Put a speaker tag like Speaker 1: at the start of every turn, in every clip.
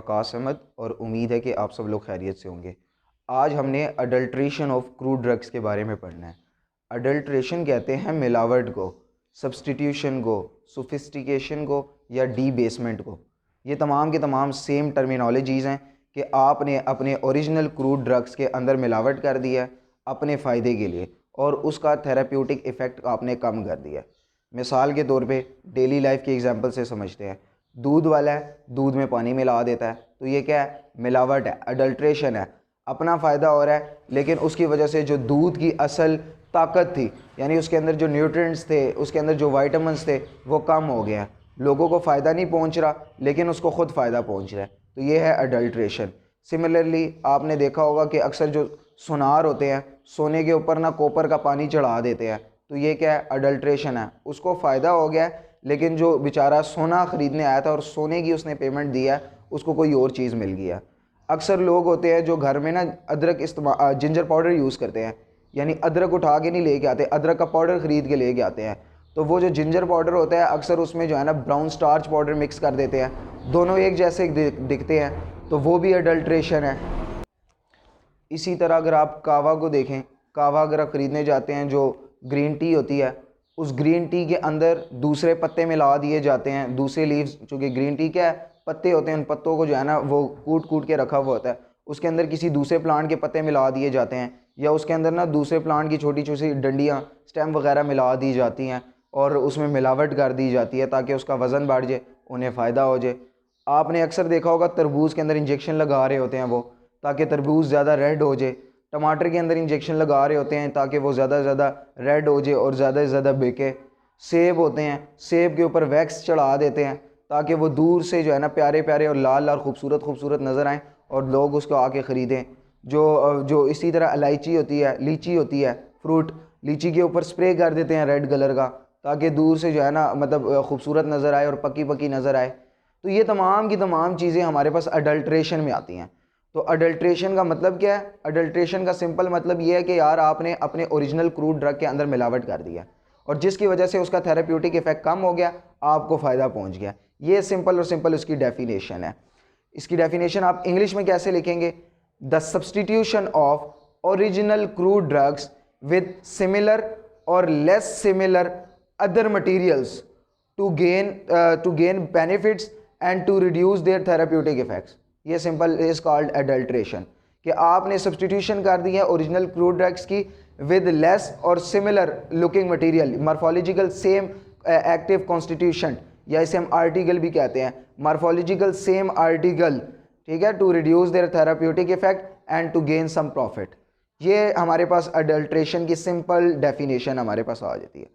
Speaker 1: वकास अहमद और उम्मीद है कि आप सब लोग खैरियत से होंगे। आज हमने अडल्ट्रेशन ऑफ क्रूड ड्रग्स के बारे में पढ़ना है। अडल्ट्रेशन कहते हैं मिलावट को, सब्सटीट्यूशन को, सोफिस्टिकेशन को या डीबेसमेंट को। ये तमाम के तमाम सेम टर्मिनोलॉजीज़ हैं कि आपने अपने ओरिजिनल क्रूड ड्रग्स के अंदर मिलावट कर दिया है अपने फ़ायदे के लिए और उसका थेराप्यूटिक इफ़ेक्ट आपने कम कर दिया। मिसाल के तौर पे डेली लाइफ के एग्जांपल से समझते हैं। दूध वाला है, दूध में पानी मिला देता है, तो ये क्या है? मिलावट है, अडल्ट्रेशन है। अपना फ़ायदा हो रहा है लेकिन उसकी वजह से जो दूध की असल ताकत थी, यानी उसके अंदर जो न्यूट्रिएंट्स थे, उसके अंदर जो वाइटामिन्स थे, वो कम हो गए हैं। लोगों को फ़ायदा नहीं पहुंच रहा लेकिन उसको ख़ुद फ़ायदा पहुंच रहा है, तो ये है अडल्ट्रेशन। सिमिलरली आपने देखा होगा कि अक्सर जो सुनार होते हैं, सोने के ऊपर ना कॉपर का पानी चढ़ा देते हैं, तो ये क्या है? अडल्ट्रेशन है। उसको फ़ायदा हो गया है लेकिन जो बेचारा सोना ख़रीदने आया था और सोने की उसने पेमेंट दिया है, उसको कोई और चीज़ मिल गया। अक्सर लोग होते हैं जो घर में ना अदरक जिंजर पाउडर यूज़ करते हैं, यानी अदरक उठा के नहीं लेके आते, अदरक का पाउडर ख़रीद के लेके आते हैं। तो वो जो जिंजर पाउडर होता है अक्सर उसमें जो है ना ब्राउन स्टार्च पाउडर मिक्स कर देते हैं, दोनों एक जैसे दिखते हैं, तो वो भी अडल्ट्रेशन है। इसी तरह अगर आप कावा को देखें, कावा अगर आप ख़रीदने जाते हैं, जो ग्रीन टी होती है, उस ग्रीन टी के अंदर दूसरे पत्ते मिला दिए जाते हैं, दूसरे लीव्स, चूँकि ग्रीन टी क्या है? पत्ते होते हैं, उन पत्तों को जो है ना वो कूट कूट के रखा हुआ होता है, उसके अंदर किसी दूसरे प्लांट के पत्ते मिला दिए जाते हैं, या उसके अंदर ना दूसरे प्लांट की छोटी छोटी डंडियाँ, स्टेम वगैरह मिला दी जाती हैं और उसमें मिलावट कर दी जाती है ताकि उसका वज़न बढ़ जाए, उन्हें फ़ायदा हो जाए। आपने अक्सर देखा होगा तरबूज के अंदर इंजेक्शन लगा रहे होते हैं वो, ताकि तरबूज ज़्यादा रेड हो जाए। टमाटर के अंदर इंजेक्शन लगा रहे होते हैं ताकि वो ज़्यादा से ज़्यादा रेड हो जाए और ज़्यादा से ज़्यादा बिके। सेब होते हैं, सेब के ऊपर वैक्स चढ़ा देते हैं ताकि वो दूर से जो है ना प्यारे प्यारे और लाल लाल खूबसूरत खूबसूरत नज़र आएँ और लोग उसको आके ख़रीदें। जो इसी तरह इलायची होती है, लीची होती है, फ्रूट, लीची के ऊपर स्प्रे कर देते हैं रेड कलर का ताकि दूर से जो है ना मतलब खूबसूरत नज़र आए और पकी पकी नज़र आए। तो ये तमाम की तमाम चीज़ें हमारे पास अडल्ट्रेशन में आती हैं। तो अडल्ट्रेशन का मतलब क्या है? अडल्ट्रेशन का सिंपल मतलब ये है कि यार आपने अपने ओरिजिनल क्रूड ड्रग के अंदर मिलावट कर दिया और जिसकी वजह से उसका थेराप्यूटिक इफेक्ट कम हो गया, आपको फ़ायदा पहुंच गया। ये सिंपल और सिंपल उसकी डेफिनेशन है। इसकी डेफिनेशन आप इंग्लिश में कैसे लिखेंगे? The substitution of original crude drugs with similar or less similar other materials to gain benefits and to reduce their therapeutic effects. ये सिंपल इज कॉल्ड अडल्ट्रेशन, कि आपने सब्सटीट्यूशन कर दी है ओरिजिनल क्रूड ड्रग्स की विद लेस और similar looking material, morphological same active constitution, या इसे हम आर्टिकल भी कहते हैं, मॉर्फोलॉजिकल सेम आर्टिकल, ठीक है, to reduce their therapeutic effect and to gain some profit. ये हमारे पास अडल्ट्रेशन की सिंपल डेफिनेशन हमारे पास आ जाती है।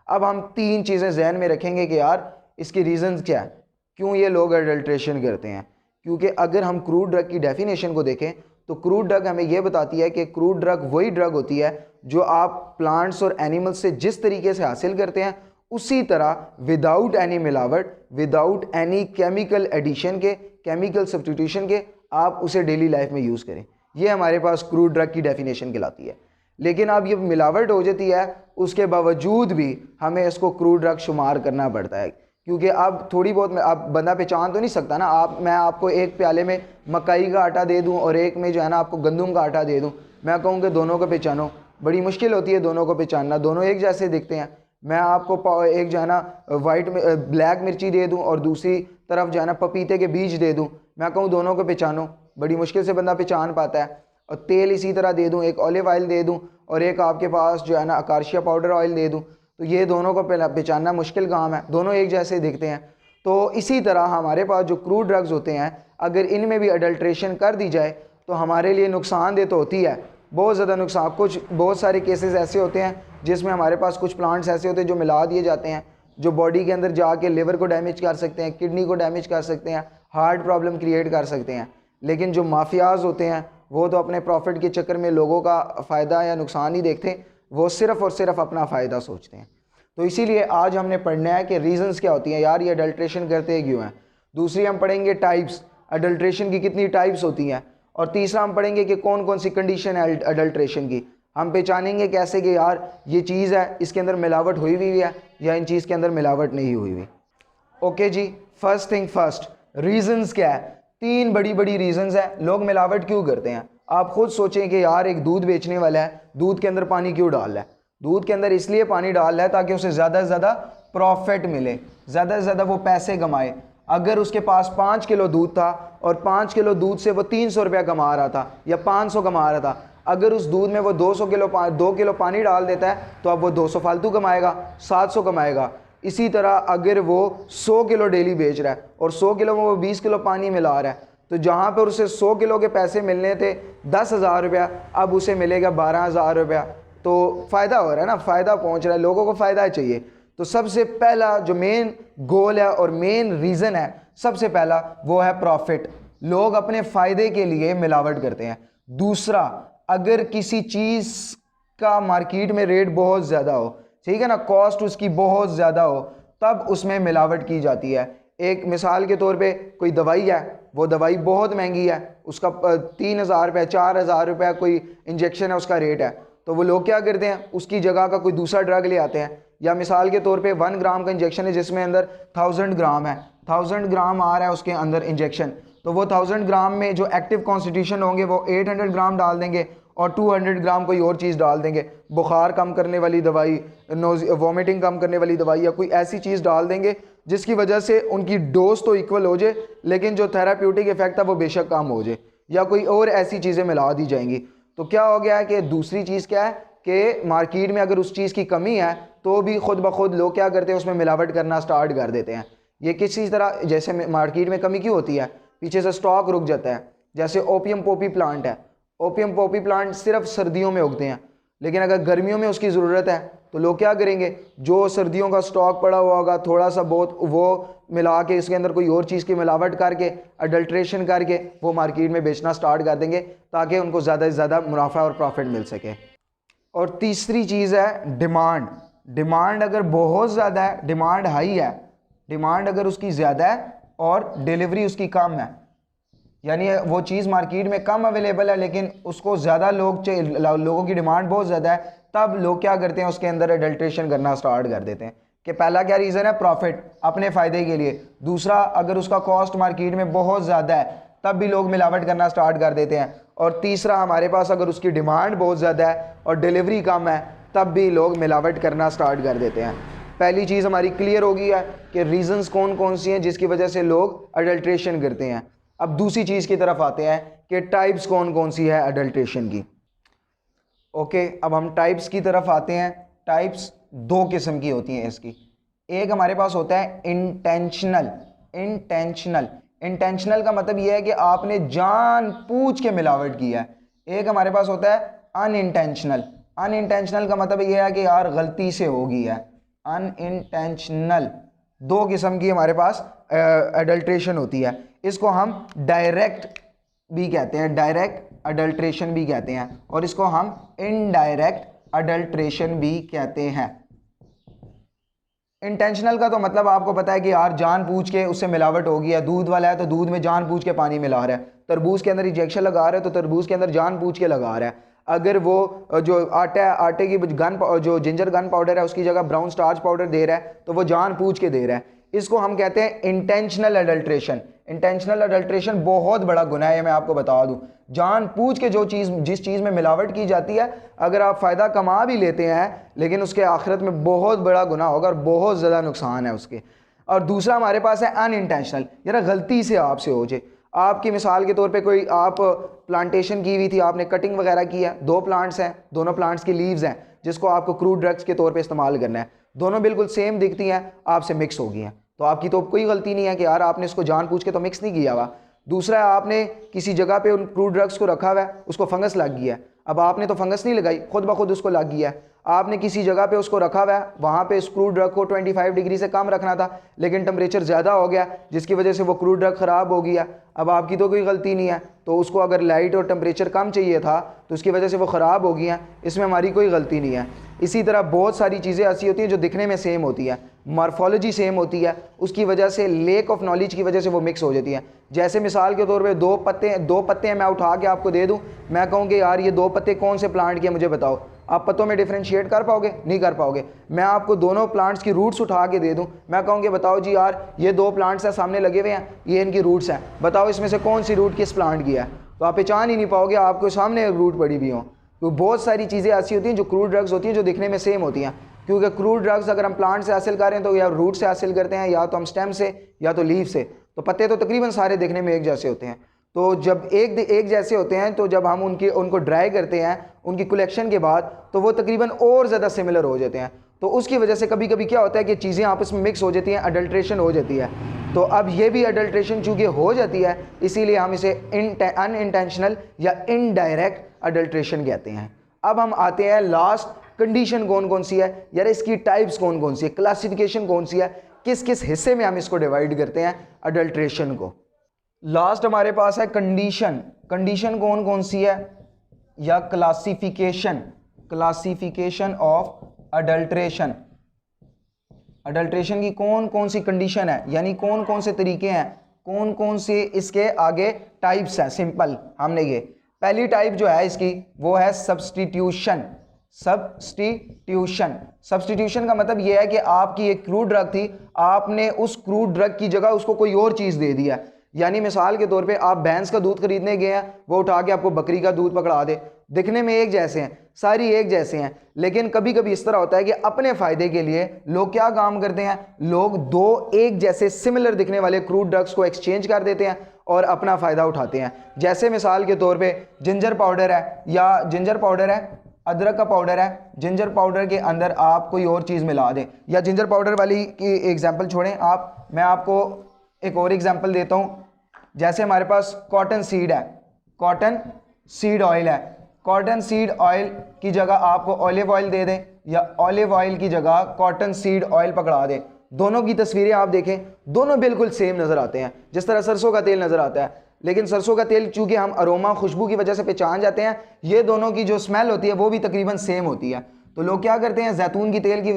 Speaker 1: अब हम तीन चीज़ें जहन में रखेंगे कि यार इसकी रीजंस क्या है, क्यों ये लोग अडल्ट्रेशन करते हैं। क्योंकि अगर हम क्रूड ड्रग की डेफिनेशन को देखें तो क्रूड ड्रग हमें यह बताती है कि क्रूड ड्रग वही ड्रग होती है जो आप प्लांट्स और एनिमल्स से जिस तरीके से हासिल करते हैं उसी तरह विदाउट एनी मिलावट, विदाउट एनी केमिकल एडिशन के, केमिकल सब्स्टिट्यूशन के, आप उसे डेली लाइफ में यूज़ करें। यह हमारे पास क्रूड ड्रग की डेफिनेशन कहलाती है। लेकिन अब ये मिलावट हो जाती है, उसके बावजूद भी हमें इसको क्रूड ड्रग शुमार करना पड़ता है, क्योंकि अब थोड़ी बहुत अब बंदा पहचान तो नहीं सकता ना। मैं आपको एक प्याले में मकई का आटा दे दूं और एक में जो है ना आपको गंदम का आटा दे दूं, मैं कहूँ कि दोनों को पहचानो, बड़ी मुश्किल होती है दोनों को पहचानना, दोनों एक जैसे दिखते हैं। मैं आपको एक जो है ना ब्लैक मिर्ची दे दूं और दूसरी तरफ जो है ना पपीते के बीज दे दूं, मैं कहूँ दोनों को पहचानो, बड़ी मुश्किल से बंदा पहचान पाता है। और तेल इसी तरह दे दूं, एक ऑलिव ऑयल दे दूं और एक आपके पास जो है ना अकाशिया पाउडर ऑयल दे दूं, तो ये दोनों को पहचानना मुश्किल काम है, दोनों एक जैसे दिखते हैं। तो इसी तरह हमारे पास जो क्रूड ड्रग्स होते हैं, अगर इनमें भी अडल्ट्रेशन कर दी जाए तो हमारे लिए नुकसानदेह तो होती है, बहुत ज़्यादा नुकसान। बहुत सारे केसेस ऐसे होते हैं जिसमें हमारे पास कुछ प्लांट्स ऐसे होते हैं जो मिला दिए जाते हैं, जो बॉडी के अंदर जाके लिवर को डैमेज कर सकते हैं, किडनी को डैमेज कर सकते हैं, हार्ट प्रॉब्लम क्रिएट कर सकते हैं। लेकिन जो माफियाज होते हैं वो तो अपने प्रॉफिट के चक्कर में लोगों का फ़ायदा या नुकसान ही देखते हैं, वो सिर्फ़ और सिर्फ अपना फ़ायदा सोचते हैं। तो इसीलिए आज हमने पढ़ना है कि रीजंस क्या होती हैं, यार ये अडल्ट्रेशन करते क्यों हैं। दूसरी हम पढ़ेंगे टाइप्स, अडल्ट्रेशन की कितनी टाइप्स होती हैं। और तीसरा हम पढ़ेंगे कि कौन कौन सी कंडीशन है अडल्ट्रेशन की। हम पहचानेंगे कैसे कि यार ये चीज़ है, इसके अंदर मिलावट हुई हुई है या इन चीज़ के अंदर मिलावट नहीं हुई हुई। ओके जी, फर्स्ट थिंग फर्स्ट, रीजंस क्या है। तीन बड़ी बड़ी रीजंस हैं लोग मिलावट क्यों करते हैं। आप खुद सोचें कि यार एक दूध बेचने वाला है, दूध के अंदर पानी क्यों डाल रहा है? दूध के अंदर इसलिए पानी डाल रहा है ताकि उसे ज़्यादा से ज़्यादा प्रॉफिट मिले, ज़्यादा से ज़्यादा वो पैसे कमाए। अगर उसके पास 5 किलो दूध था और 5 किलो दूध से वो 300 रुपया कमा रहा था या 500 कमा रहा था, अगर उस दूध में वो 2 किलो पानी डाल देता है तो अब वो 200 फालतू कमाएगा, 700 कमाएगा। इसी तरह अगर वो 100 किलो डेली बेच रहा है और 100 किलो में वो 20 किलो पानी मिला रहा है, तो जहाँ पर उसे 100 किलो के पैसे मिलने थे 10,000 रुपया, अब उसे मिलेगा 12,000 रुपया। तो फ़ायदा हो रहा है ना, फ़ायदा पहुँच रहा है, लोगों को फ़ायदा चाहिए। तो सबसे पहला जो मेन गोल है और मेन रीज़न है, सबसे पहला वो है प्रॉफिट। लोग अपने फ़ायदे के लिए मिलावट करते हैं। दूसरा, अगर किसी चीज़ का मार्केट में रेट बहुत ज़्यादा हो, ठीक है ना, कॉस्ट उसकी बहुत ज़्यादा हो, तब उसमें मिलावट की जाती है। एक मिसाल के तौर पे कोई दवाई है, वो दवाई बहुत महंगी है, उसका 3,000 रुपये 4,000 रुपये कोई इंजेक्शन है, उसका रेट है, तो वो लोग क्या करते हैं, उसकी जगह का कोई दूसरा ड्रग ले आते हैं। या मिसाल के तौर पे 1 ग्राम का इंजेक्शन है जिसमें अंदर 1000 ग्राम है, 1000 ग्राम आ रहा है उसके अंदर इंजेक्शन, तो वो 1000 ग्राम में जो एक्टिव कॉन्स्टिट्यूशन होंगे वो 800 ग्राम डाल देंगे और 200 ग्राम कोई और चीज़ डाल देंगे, बुखार कम करने वाली दवाई, वॉमिटिंग कम करने वाली दवाई या कोई ऐसी चीज़ डाल देंगे जिसकी वजह से उनकी डोज तो इक्वल हो जाए लेकिन जो थेराप्यूटिक इफेक्ट है वो बेशक कम हो जाए, या कोई और ऐसी चीज़ें मिला दी जाएंगी। तो क्या हो गया है कि दूसरी चीज़ क्या है कि मार्केट में अगर उस चीज़ की कमी है तो भी खुद ब खुद लोग क्या करते हैं, उसमें मिलावट करना स्टार्ट कर देते हैं। ये किसी तरह, जैसे मार्केट में कमी क्यों होती है, पीछे से स्टॉक रुक जाता है। जैसे ओपियम पॉपी प्लांट है, ओपियम पॉपी प्लांट सिर्फ सर्दियों में उगते हैं, लेकिन अगर गर्मियों में उसकी ज़रूरत है तो लोग क्या करेंगे, जो सर्दियों का स्टॉक पड़ा हुआ होगा थोड़ा सा बहुत वो मिला के इसके अंदर कोई और चीज़ की मिलावट करके, अडल्ट्रेशन करके वो मार्केट में बेचना स्टार्ट कर देंगे ताकि उनको ज़्यादा से ज़्यादा मुनाफा और प्रॉफिट मिल सके। और तीसरी चीज़ है डिमांड। डिमांड अगर बहुत ज़्यादा है, डिमांड हाई है, डिमांड अगर उसकी ज़्यादा है और डिलीवरी उसकी कम है, यानी वो चीज़ मार्केट में कम अवेलेबल है लेकिन उसको ज़्यादा लोगों की डिमांड बहुत ज़्यादा है, तब लोग क्या करते हैं, उसके अंदर अडल्ट्रेशन करना स्टार्ट कर देते हैं। कि पहला क्या रीज़न है, प्रॉफिट, अपने फ़ायदे के लिए। दूसरा, अगर उसका कॉस्ट मार्केट में बहुत ज़्यादा है तब भी लोग मिलावट करना स्टार्ट कर देते हैं। और तीसरा, हमारे पास अगर उसकी डिमांड बहुत ज़्यादा है और डिलीवरी कम है तब भी लोग मिलावट करना स्टार्ट कर देते हैं। पहली चीज़ हमारी क्लियर हो गई है कि रीज़न्स कौन कौन सी हैं जिसकी वजह से लोग अडल्ट्रेशन करते हैं। अब दूसरी चीज़ की तरफ आते हैं कि टाइप्स कौन कौन सी है अडल्ट्रेशन की। ओके, अब हम टाइप्स की तरफ आते हैं। टाइप्स दो किस्म की होती हैं इसकी। एक हमारे पास होता है इंटेंशनल। इंटेंशनल का मतलब यह है कि आपने जानबूझ के मिलावट की है। एक हमारे पास होता है अनइंटेंशनल। अनइंटेंशनल का मतलब यह है कि यार गलती से हो गई है। अनइंटेंशनल, दो किस्म की हमारे पास अडल्ट्रेशन होती है। इसको हम डायरेक्ट भी कहते हैं, डायरेक्ट अडल्ट्रेशन भी कहते हैं, और इसको हम इनडायरेक्ट अडल्ट्रेशन भी कहते हैं। इंटेंशनल का तो मतलब आपको पता है कि यार जानबूझ के उससे मिलावट हो गई है। दूध वाला है तो दूध में जानबूझ के पानी मिला रहा है, तरबूज के अंदर इंजेक्शन लगा रहा है तो तरबूज के अंदर जानबूझ के लगा रहा है। अगर वो जो आटा है, आटे की जो जिंजर गन पाउडर है उसकी जगह ब्राउन स्टार्च पाउडर दे रहा है तो वो जानबूझ के दे रहा है। इसको हम कहते हैं इंटेंशनल अडल्ट्रेशन। इंटेंशनल अडल्ट्रेशन बहुत बड़ा गुनाह है, मैं आपको बता दूं। जानबूझ के जिस चीज़ में मिलावट की जाती है, अगर आप फ़ायदा कमा भी लेते हैं लेकिन उसके आखिरत में बहुत बड़ा गुनाह होगा और बहुत ज़्यादा नुकसान है उसके। और दूसरा हमारे पास है अनइंटेंशनल, यार गलती से आपसे हो जाए। आपकी मिसाल के तौर पे कोई आप प्लांटेशन की हुई थी, आपने कटिंग वगैरह की है, दो प्लांट्स हैं, दोनों प्लांट्स की लीव्स हैं जिसको आपको क्रूड ड्रग्स के तौर पे इस्तेमाल करना है। दोनों बिल्कुल सेम दिखती हैं, आपसे मिक्स हो गई हैं, तो आपकी तो कोई गलती नहीं है कि यार आपने इसको जानबूझ के तो मिक्स नहीं किया हुआ। दूसरा, आपने किसी जगह पे उन क्रूड ड्रग्स को रखा हुआ है, उसको फंगस लग गई है। अब आपने तो फंगस नहीं लगाई, खुद ब खुद उसको लग गया है। आपने किसी जगह पे उसको रखा हुआ है, वहाँ पे इस क्रूड ड्रग को 25 डिग्री से कम रखना था लेकिन टेम्परेचर ज़्यादा हो गया जिसकी वजह से वो क्रूड ड्रग ख़राब हो गया। अब आपकी तो कोई गलती नहीं है, तो उसको अगर लाइट और टेम्परेचर कम चाहिए था तो उसकी वजह से वो ख़राब हो गई हैं, इसमें हमारी कोई गलती नहीं है। इसी तरह बहुत सारी चीज़ें ऐसी होती हैं जो दिखने में सेम होती है, मॉर्फोलॉजी सेम होती है, उसकी वजह से लेक ऑफ नॉलेज की वजह से वो मिक्स हो जाती है। जैसे मिसाल के तौर पे दो पत्ते हैं, मैं उठा के आपको दे दूं, मैं कहूँ कि यार ये दो पत्ते कौन से प्लांट के मुझे बताओ, आप पत्तों में डिफरेंशिएट कर पाओगे? नहीं कर पाओगे। मैं आपको दोनों प्लांट्स की रूट्स उठा के दे दूं, मैं कहूँगी बताओ जी यार ये दो प्लांट्स हैं सामने लगे हुए हैं, ये इनकी रूट्स हैं, बताओ इसमें से कौन सी रूट किस प्लांट की है? तो आप पहचान ही नहीं पाओगे, आपको सामने रूट पड़ी हुई हो। तो बहुत सारी चीज़ें ऐसी होती हैं जो क्रूड ड्रग्स होती हैं जो दिखने में सेम होती हैं, क्योंकि क्रूड ड्रग्स अगर हम प्लांट से हासिल करें तो या रूट से हासिल करते हैं, या तो हम स्टेम से या तो लीफ से। तो पत्ते तो तकरीबन सारे देखने में एक जैसे होते हैं। तो जब एक जैसे होते हैं तो जब हम उनको ड्राई करते हैं उनकी कलेक्शन के बाद, तो वो तकरीबन और ज़्यादा सिमिलर हो जाते हैं। तो उसकी वजह से कभी कभी क्या होता है कि चीज़ें आपस में मिक्स हो जाती हैं, अडल्ट्रेशन हो जाती है। तो अब ये भी अडल्ट्रेशन चूँकि हो जाती है, इसीलिए हम इसे अनइंटेंशनल या इनडायरेक्ट अडल्ट्रेशन कहते हैं। अब हम आते हैं लास्ट कंडीशन कौन कौन सी है यार, इसकी टाइप्स कौन कौन सी है, क्लासिफिकेशन कौन सी है, किस किस हिस्से में हम इसको डिवाइड करते हैं अडल्ट्रेशन को। लास्ट हमारे पास है कंडीशन। कंडीशन कौन कौन सी है या क्लासिफिकेशन ऑफ अडल्ट्रेशन। अडल्ट्रेशन की कौन कौन सी कंडीशन है, यानी कौन कौन से तरीके हैं, कौन कौन से इसके आगे टाइप्स हैं। सिंपल हमने ये पहली टाइप जो है इसकी वो है सब्स्टिट्यूशन। सब्स्टिट्यूशन का मतलब यह है कि आपकी एक क्रूड ड्रग थी, आपने उस क्रूड ड्रग की जगह उसको कोई और चीज़ दे दिया। यानी मिसाल के तौर पे आप भैंस का दूध खरीदने गए हैं, वो उठा के आपको बकरी का दूध पकड़ा दे। दिखने में एक जैसे हैं, सारी एक जैसे हैं, लेकिन कभी कभी इस तरह होता है कि अपने फ़ायदे के लिए लोग क्या काम करते हैं, लोग दो एक जैसे सिमिलर दिखने वाले क्रूड ड्रग्स को एक्सचेंज कर देते हैं और अपना फ़ायदा उठाते हैं। जैसे मिसाल के तौर पे जिंजर पाउडर है, या जिंजर पाउडर है, अदरक का पाउडर है, जिंजर पाउडर के अंदर आप कोई और चीज़ मिला दें, या जिंजर पाउडर वाली की एग्जांपल छोड़ें आप, मैं आपको एक और एग्जांपल देता हूँ। जैसे हमारे पास कॉटन सीड है, कॉटन सीड ऑयल है, कॉटन सीड ऑयल की जगह आपको ऑलिव ऑयल दे दें, या ऑलिव ऑयल की जगह कॉटन सीड ऑयल पकड़ा दें। दोनों की तस्वीरें आप देखें, दोनों बिल्कुल सेम नज़र आते हैं, जिस तरह सरसों का तेल नज़र आता है। लेकिन सरसों का तेल चूंकि हम अरोमा खुशबू की वजह से पहचान जाते हैं, ये दोनों की जो स्मेल होती है वो भी तकरीबन सेम होती है। तो लोग क्या करते हैं, जैतून की तेल की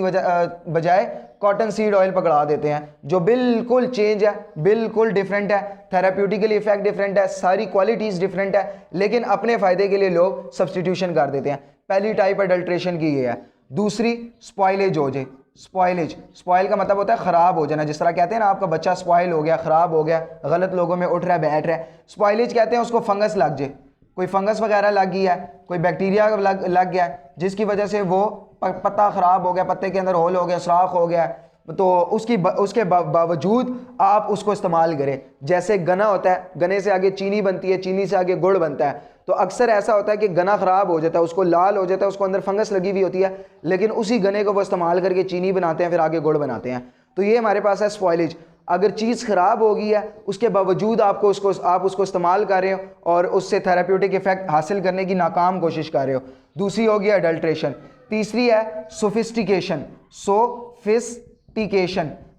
Speaker 1: बजाय कॉटन सीड ऑयल पकड़ा देते हैं, जो बिल्कुल चेंज है, बिल्कुल डिफरेंट है, थेराप्यूटिकली इफेक्ट डिफरेंट है, सारी क्वालिटीज़ डिफरेंट है, लेकिन अपने फ़ायदे के लिए लोग सब्सटीट्यूशन कर देते हैं। पहली टाइप अडल्ट्रेशन की ये है। दूसरी स्पॉइलेज हो जाए। स्पॉइल का मतलब होता है ख़राब हो जाना। जिस तरह कहते हैं ना आपका बच्चा स्पॉइल हो गया, ख़राब हो गया, गलत लोगों में उठ रहा है, बैठ रहा है। स्पॉइलेज कहते हैं उसको फंगस लग जाए, कोई फंगस वगैरह लग गई है, कोई बैक्टीरिया लग गया, जिसकी वजह से वो पत्ता ख़राब हो गया, पत्ते के अंदर होल हो गया, सुराख हो गया, तो उसके बावजूद आप उसको इस्तेमाल करें। जैसे गना होता है, गने से आगे चीनी बनती है, चीनी से आगे गुड़ बनता है। तो अक्सर ऐसा होता है कि गना ख़राब हो जाता है, उसको लाल हो जाता है, उसको अंदर फंगस लगी हुई होती है, लेकिन उसी गने को वो इस्तेमाल करके चीनी बनाते हैं, फिर आगे गुड़ बनाते हैं। तो ये हमारे पास है स्पॉइलेज। अगर चीज़ ख़राब हो गई है उसके बावजूद आप उसको इस्तेमाल कर रहे हो और उससे थेराप्यूटिक इफेक्ट हासिल करने की नाकाम कोशिश कर रहे हो। दूसरी होगी अडल्ट्रेशन। तीसरी है सोफिस्टिकेशन।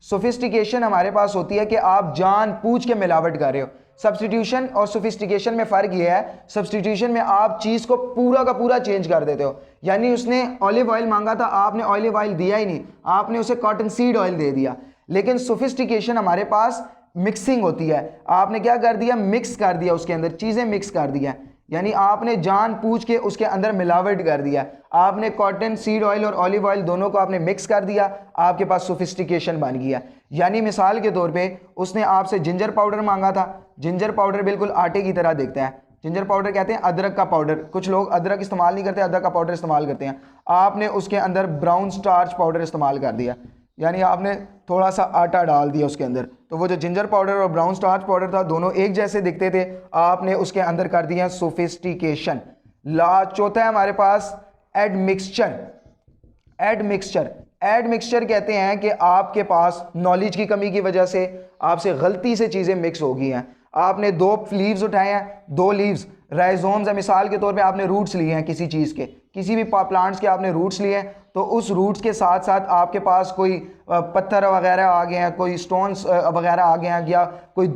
Speaker 1: सोफिस्टिकेशन हमारे पास होती है कि आप जानबूझ के मिलावट कर रहे हो। सब्स्टिट्यूशन और सोफिस्टिकेशन में फ़र्क ये है, सब्स्टिट्यूशन में आप चीज़ को पूरा का पूरा चेंज कर देते हो। यानी उसने ऑलिव ऑयल मांगा था, आपने ऑलिव ऑयल दिया ही नहीं, आपने उसे कॉटन सीड ऑयल दे दिया। लेकिन सोफिस्टिकेशन हमारे पास मिक्सिंग होती है, आपने क्या कर दिया, मिक्स कर दिया, उसके अंदर चीज़ें मिक्स कर दिया, यानी आपने जानबूझ के उसके अंदर मिलावट कर दिया। आपने कॉटन सीड ऑयल और ऑलिव ऑयल दोनों को आपने मिक्स कर दिया, आपके पास सोफिस्टिकेशन बन गया। यानी मिसाल के तौर पे उसने आपसे जिंजर पाउडर मांगा था, जिंजर पाउडर बिल्कुल आटे की तरह दिखता है, जिंजर पाउडर कहते हैं अदरक का पाउडर। कुछ लोग अदरक इस्तेमाल नहीं करते, अदरक का पाउडर इस्तेमाल करते हैं। आपने उसके अंदर ब्राउन स्टार्च पाउडर इस्तेमाल कर दिया, यानी आपने थोड़ा सा आटा डाल दिया उसके अंदर, तो वो जो जिंजर पाउडर और ब्राउन स्टार्च पाउडर था दोनों एक जैसे दिखते थे, आपने उसके अंदर कर दिया सोफिस्टिकेशन। चौथा है हमारे पास एडमिक्सचर। एडमिक्सचर कहते हैं कि आपके पास नॉलेज की कमी की वजह से आपसे गलती से चीज़ें मिक्स हो गई हैं। आपने दो लीव्स उठाए हैं, दो लीव्स राइजोम्स है, मिसाल के तौर पे आपने रूट्स लिए हैं किसी चीज़ के, किसी भी प्लांट्स के आपने रूट्स लिए हैं, तो उस रूट्स के साथ साथ आपके पास कोई पत्थर वगैरह आ गए हैं, कोई स्टोन्स वगैरह आ गए हैं, या कोई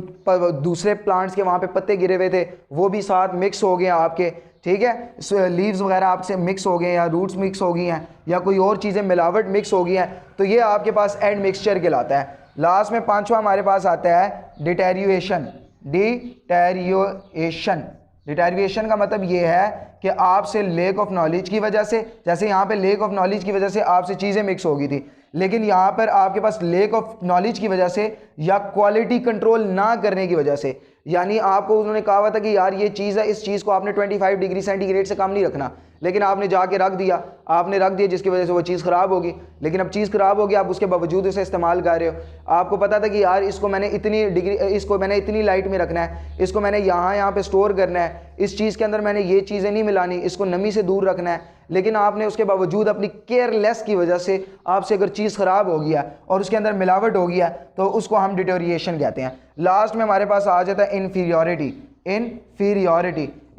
Speaker 1: दूसरे प्लांट्स के वहाँ पे पत्ते गिरे हुए थे वो भी साथ मिक्स हो गए हैं आपके, ठीक है, लीव्स वगैरह आपसे मिक्स हो गए हैं, या रूट्स मिक्स हो गई हैं, या कोई और चीज़ें मिलावट मिक्स हो गई हैं, तो ये आपके पास एड मिक्सचर कहलाता है। लास्ट में पांचवा हमारे पास आता है डिटेरियोशन। डिटेरिवेशन का मतलब ये है कि आपसे लेक ऑफ नॉलेज की वजह से, जैसे यहाँ पे लेक ऑफ नॉलेज की वजह से आपसे चीज़ें मिक्स हो गई थी, लेकिन यहाँ पर आपके पास लेक ऑफ नॉलेज की वजह से या क्वालिटी कंट्रोल ना करने की वजह से, यानी आपको उन्होंने कहा हुआ था कि यार ये चीज़ है, इस चीज़ को आपने 25 डिग्री सेंटीग्रेड से कम नहीं रखना, लेकिन आपने जाके रख दिया, जिसकी वजह से वो चीज़ ख़राब होगी। लेकिन अब चीज़ ख़राब होगी, आप उसके बावजूद उसे इस्तेमाल कर रहे हो। आपको पता था कि यार इसको मैंने इतनी लाइट में रखना है, इसको मैंने यहाँ पे स्टोर करना है, इस चीज़ के अंदर मैंने ये चीज़ें नहीं मिलानी, इसको नमी से दूर रखना है, लेकिन आपने उसके बावजूद अपनी केयरलेस की वजह से आपसे अगर चीज़ ख़राब हो गया और उसके अंदर मिलावट हो गया तो उसको हम डिटोरिएशन कहते हैं। लास्ट में हमारे पास आ जाता है इन्फीरियॉरिटी।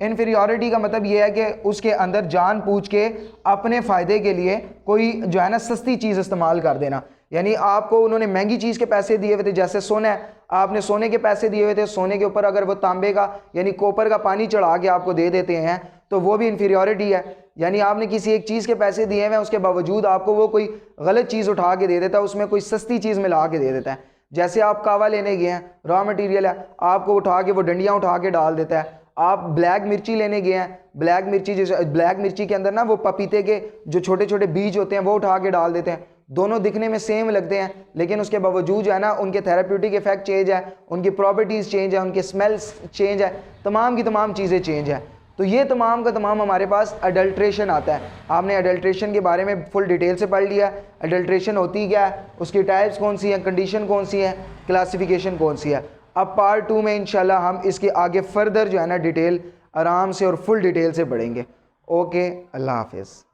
Speaker 1: इन्फीरियॉरिटी का मतलब ये है कि उसके अंदर जानबूझ के अपने फ़ायदे के लिए कोई जो है ना सस्ती चीज़ इस्तेमाल कर देना। यानी आपको उन्होंने महंगी चीज़ के पैसे दिए हुए थे, जैसे सोना है, आपने सोने के पैसे दिए हुए थे, सोने के ऊपर अगर वो तांबे का यानी कॉपर का पानी चढ़ा के आपको दे देते हैं तो वो भी इन्फीरियॉरिटी है। यानी आपने किसी एक चीज़ के पैसे दिए हुए हैं, उसके बावजूद आपको वो कोई गलत चीज़ उठा के दे देता है, उसमें कोई सस्ती चीज़ मिला के दे देता है। जैसे आप कावा लेने गए हैं, रॉ मटेरियल है, आपको उठा के वो डंडियाँ उठा के डाल देता है। आप ब्लैक मिर्ची लेने गए हैं, ब्लैक मिर्ची के अंदर ना वो पपीते के जो छोटे छोटे बीज होते हैं वो उठा के डाल देते हैं। दोनों दिखने में सेम लगते हैं, लेकिन उसके बावजूद जो है ना उनके थेराप्यूटिक इफेक्ट चेंज है, उनकी प्रॉपर्टीज़ चेंज है, उनके स्मेल्स चेंज है, तमाम की तमाम चीज़ें चेंज है। तो ये तमाम का तमाम हमारे पास अडल्ट्रेशन आता है। आपने अडल्ट्रेशन के बारे में फुल डिटेल से पढ़ लिया। अडल्ट्रेशन होती क्या है, उसकी टाइप्स कौन सी हैं, कंडीशन कौन सी है, क्लासिफिकेशन कौन सी है। अब पार्ट 2 में इंशाल्लाह हम इसके आगे फर्दर जो है ना डिटेल आराम से और फुल डिटेल से पढ़ेंगे। ओके, अल्लाह हाफिज़।